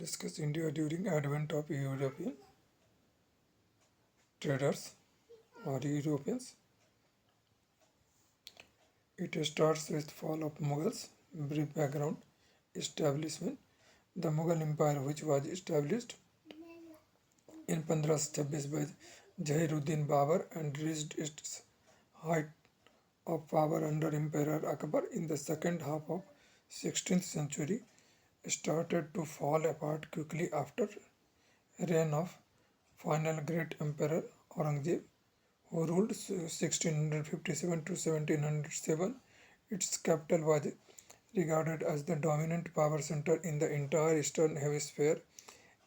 discuss India during advent of European traders or Europeans. It starts with fall of Mughals. Brief background: establishment. The Mughal Empire, which was established in 1526 by Jahiruddin Babur and reached its height of power under Emperor Akbar in the second half of 16th century, started to fall apart quickly after reign of final great emperor Aurangzeb, who ruled 1657 to 1707. Its capital was regarded as the dominant power center in the entire eastern hemisphere,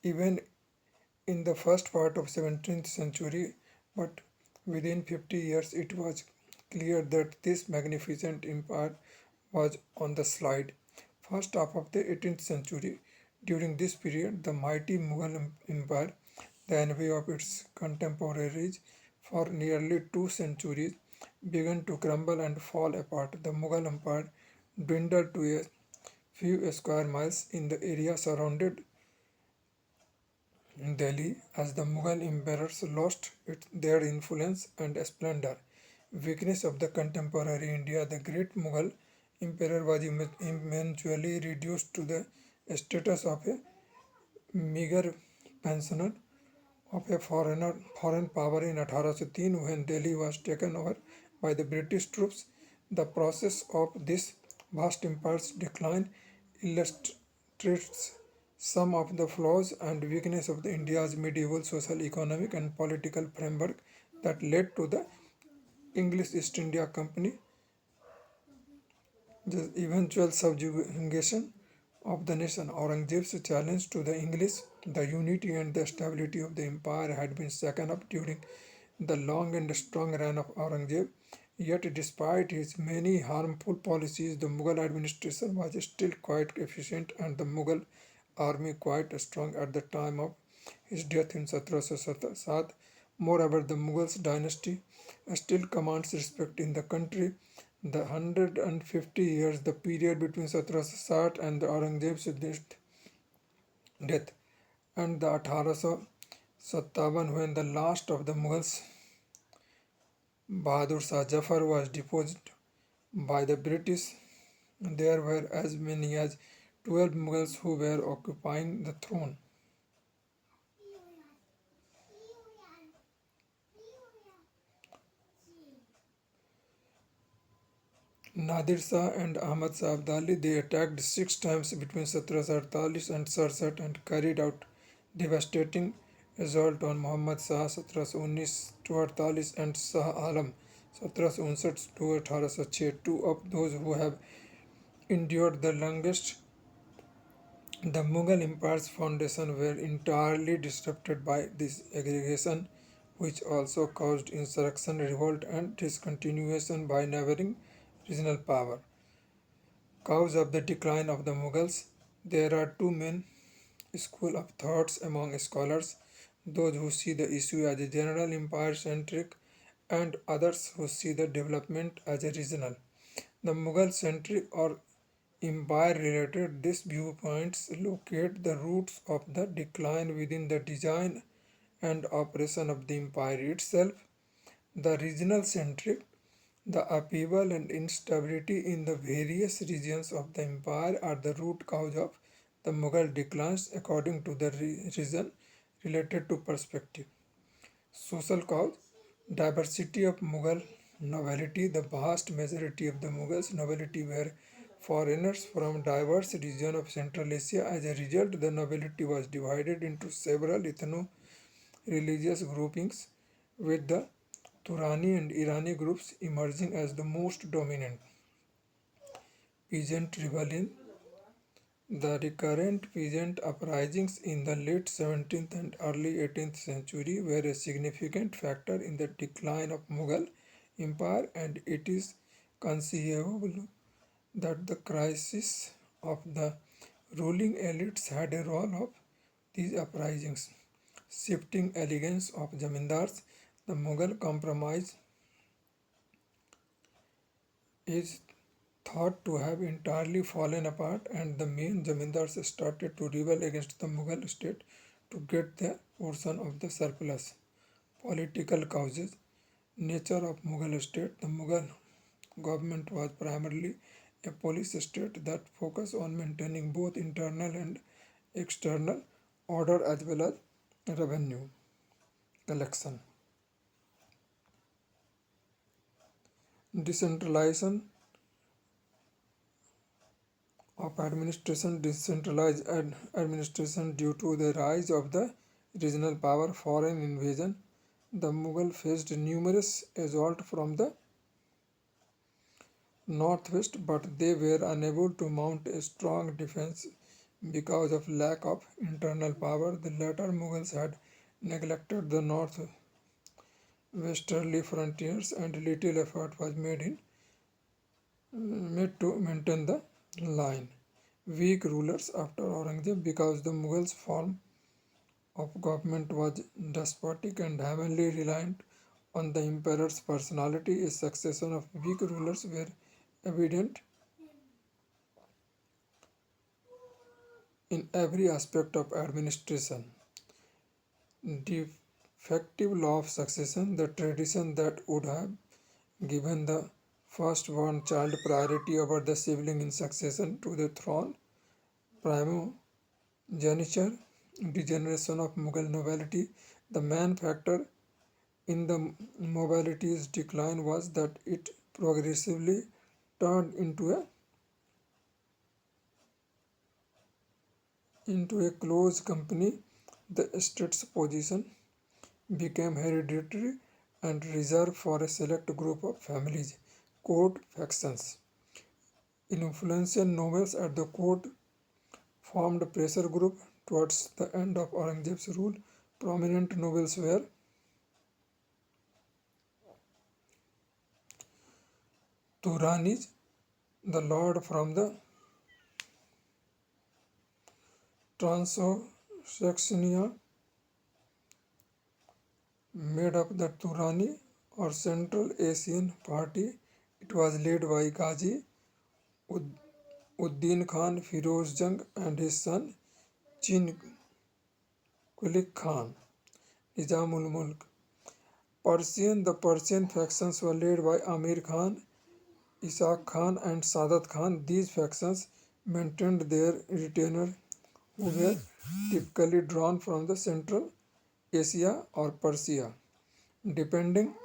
even in the first part of 17th century, but within 50 years it was clear that this magnificent empire was on the slide. First half of the 18th century, during this period, the mighty Mughal Empire, the envy of its contemporaries for nearly 2 centuries, began to crumble and fall apart. The Mughal Empire dwindled to a few square miles in the area surrounded Delhi as the Mughal emperors lost their influence and splendor. Weakness of the contemporary India, the great Mughal emperor was eventually reduced to the status of a meager pensioner of a foreign power in 1803 when Delhi was taken over by the British troops. The process of this vast empire's decline illustrates some of the flaws and weakness of the India's medieval social, economic, and political framework that led to the English East India Company, the eventual subjugation of the nation. Aurangzeb's challenge to the English, the unity and the stability of the empire had been shaken up during the long and strong reign of Aurangzeb. Yet, despite his many harmful policies, the Mughal administration was still quite efficient and the Mughal army quite strong at the time of his death in 1707. Moreover, the Mughals dynasty still commands respect in the country. The 150 years, the period between 1707 and the Aurangzeb's death, and the 1857 when the last of the Mughals, Bahadur Shah Jafar, was deposed by the British, there were as many as 12 Mughals who were occupying the throne. Nadir Shah and Ahmad Shah Abdali, they attacked 6 times between 1748 and 1767 and carried out devastating assault on Muhammad Shah 1719 and Shah Alam 1759. Two of those who have endured the longest. The Mughal Empire's foundation were entirely disrupted by this aggregation, which also caused insurrection, revolt, and discontinuation by neighboring regional power. Cause of the decline of the Mughals. There are two main schools of thoughts among scholars: those who see the issue as a general empire-centric and others who see the development as a regional. The Mughal-centric or empire-related, these viewpoints locate the roots of the decline within the design and operation of the empire itself. The regional-centric, the upheaval and instability in the various regions of the empire are the root cause of the Mughal declines according to the reason related to perspective. Social cause: diversity of Mughal nobility. The vast majority of the Mughals nobility were foreigners from diverse regions of Central Asia. As a result, the nobility was divided into several ethno-religious groupings, with the Turani and Irani groups emerging as the most dominant. Peasant rebellion. The recurrent peasant uprisings in the late 17th and early 18th century were a significant factor in the decline of Mughal Empire, and it is conceivable that the crisis of the ruling elites had a role of these uprisings. Shifting allegiance of zamindars. The Mughal compromise is thought to have entirely fallen apart, and the main zamindars started to rebel against the Mughal state to get their portion of the surplus. Political causes. Nature of Mughal state. The Mughal government was primarily a police state that focused on maintaining both internal and external order as well as revenue collection. Decentralization of administration. Decentralized administration due to the rise of the regional power foreign invasion. The Mughal faced numerous assaults from the northwest, but they were unable to mount a strong defense because of lack of internal power. The latter Mughals had neglected the northwesterly frontiers, and little effort was made to maintain the line. Weak rulers after Aurangzeb. Because the Mughals' form of government was despotic and heavily reliant on the emperor's personality, a succession of weak rulers were evident in every aspect of administration. Defective law of succession. The tradition that would have given the firstborn child priority over the sibling in succession to the throne. Primogeniture. Degeneration of Mughal nobility. The main factor in the nobility's decline was that it progressively turned into a close company. The estate's position became hereditary and reserved for a select group of families. Court factions. Influential nobles at the court formed a pressure group. Towards the end of Aurangzeb's rule, prominent nobles were Turanis, the lord from the Transoxania, made up the Turani or Central Asian Party. It was led by Ghazi Uddin Khan, Firoz Jung, and his son Chin Kulik Khan. Nizamul Mulk. The Persian factions were led by Amir Khan, Ishaq Khan, and Sadat Khan. These factions maintained their retainers, who were typically drawn from the Central Asia or Persia, depending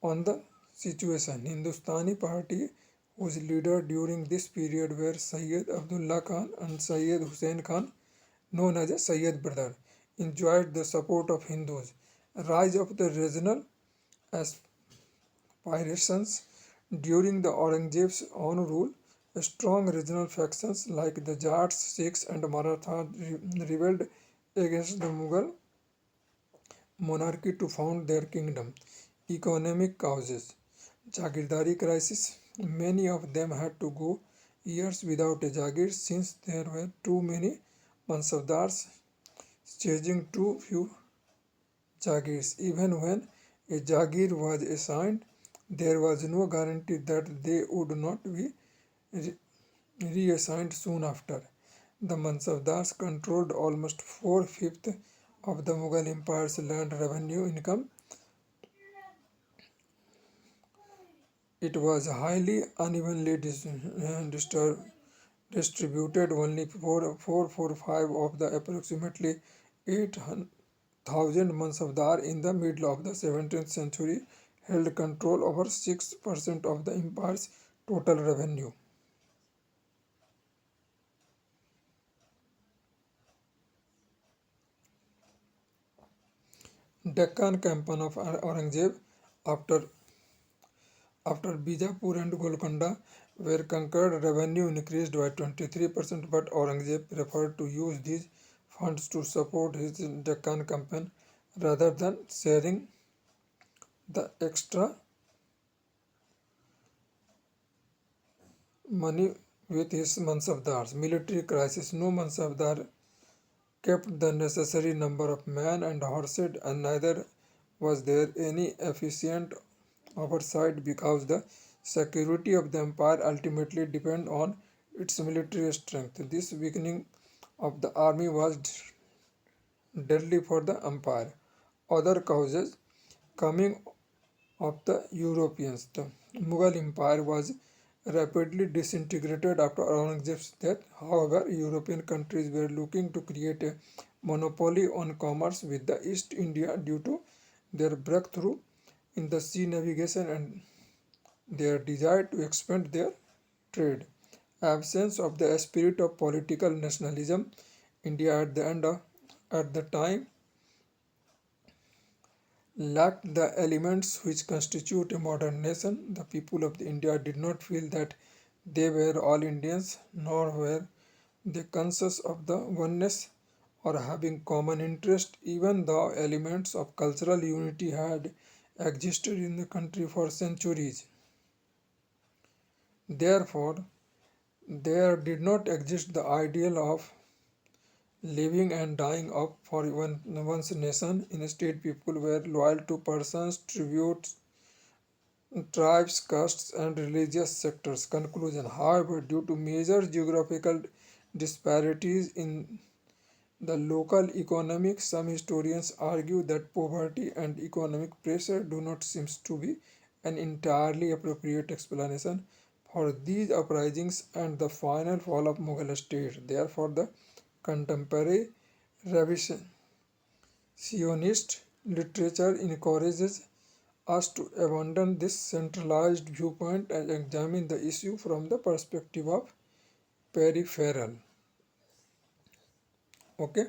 on the situation. Hindustani Party, whose leader during this period were Sayyid Abdullah Khan and Sayyid Hussain Khan, known as a Sayyid brother, enjoyed the support of Hindus. Rise of the regional aspirations. During the Aurangzeb's own rule, strong regional factions like the Jats, Sikhs, and Marathas rebelled against the Mughal monarchy to found their kingdom. Economic causes. Jagirdari crisis. Many of them had to go years without a Jagir since there were too many Mansabdars chasing too few Jagirs. Even when a Jagir was assigned, there was no guarantee that they would not be reassigned soon after. The Mansabdars controlled almost 4/5 of the Mughal Empire's land revenue income. It was highly unevenly distributed. Only 445 of the approximately 8,000 Mansabdar in the middle of the 17th century held control over 6% of the empire's total revenue. Deccan campaign of Aurangzeb. After Bijapur and Golconda were conquered, revenue increased by 23%, but Aurangzeb preferred to use these funds to support his Deccan campaign rather than sharing the extra money with his Mansabdars. Military crisis. No Mansabdar kept the necessary number of men and horses, and neither was there any efficient oversight because the security of the empire ultimately depend on its military strength. This weakening of the army was deadly for the empire. Other causes coming of the Europeans. The Mughal Empire was rapidly disintegrated after Aurangzeb's death. However, European countries were looking to create a monopoly on commerce with the East India due to their breakthrough in the sea navigation and their desire to expand their trade. Absence of the spirit of political nationalism, India at the time lacked the elements which constitute a modern nation. The people of India did not feel that they were all Indians, nor were they conscious of the oneness or having common interest, even though elements of cultural unity had existed in the country for centuries. Therefore, there did not exist the ideal of living and dying up for one's nation. Instead, people were loyal to persons, tributes, tribes, castes, and religious sectors. Conclusion. However, due to major geographical disparities in the local economics, some historians argue that poverty and economic pressure do not seem to be an entirely appropriate explanation for these uprisings and the final fall of Mughal state. Therefore, the contemporary revisionist literature encourages us to abandon this centralized viewpoint and examine the issue from the perspective of peripheral. Okay.